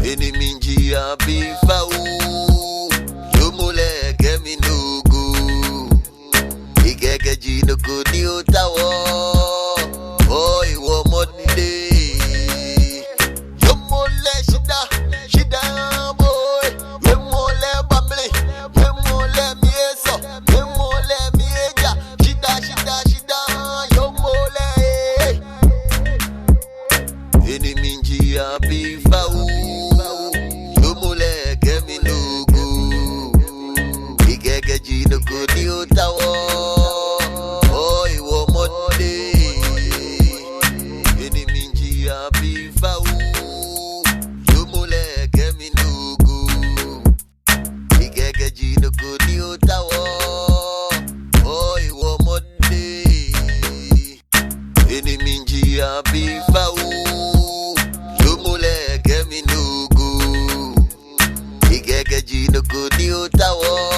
Any minji abifa Yomule gemi nugu Igege jino kuni utawo Oh iwo modide Yomule shida boy Yomule bamble Yomule mieso Yomule mieja Shida Yomule Any minji abifa Jino kuni utawo Oh iwo modide Eni minji abifa Yomule gemi nugu Igege jino kuni utawo Oh iwo modide Eni minji abifa Yomule gemi nugu Igege jino kuni utawo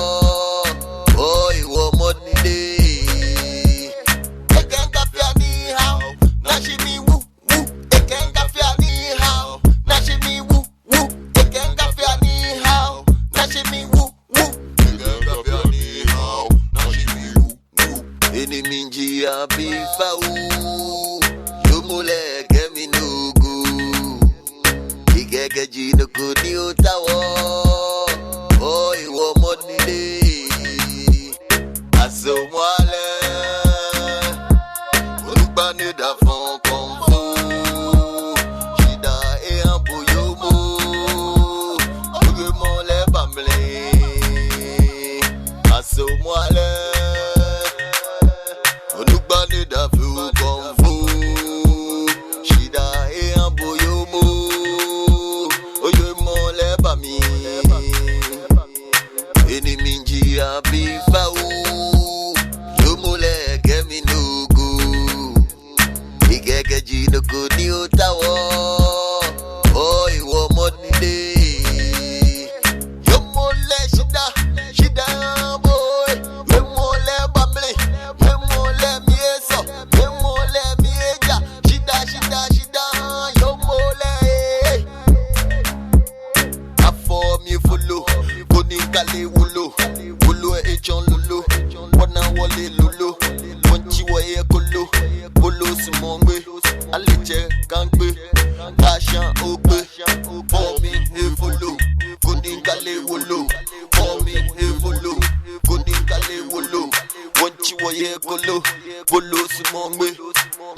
Any minji abifa Yomule gemi nugu Igege jino kuni utawo Oh iwo modide Asomwale Olubani da fon konfo Shida e amboyomo Oge le bamble Asomwale Olubani da fu konfo Shida e amboyomo Oge le bami Eni minji abifa Yomule gemi nugu Igege jino kuni utawo Oh iwo modide Yomule shida boy Yomule bamble Yomule mieso Yomule mieja Shida Yomule Afo mi follow Koni kale wolo Wolo echon lolo Wana wole lolo Wanchi waye kolo Polo simongwe Aleche kangbe Kashan okbe For me he follow Koni kale wolo For me he follow Koni kale wolo Wanchi waye kolo Polo simongwe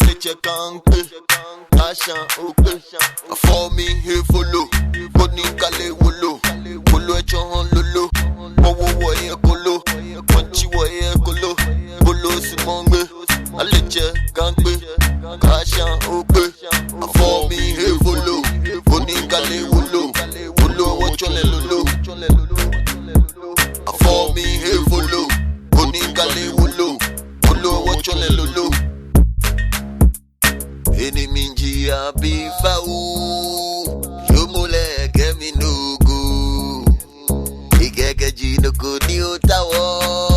Aleche kangbe Kashan okbe For me he follow Koni kale wolo Polo echon lolo Wowo waye kolo Wanchi waye kolo Polo simongwe Aleche kangbe Kashan okbe For me he follow Koni kale wolo Polo wachole lolo For me he follow Koni kale wolo Polo wachole lolo Eni minji abifa Yomule gemi nugu Igege jino kuni utawo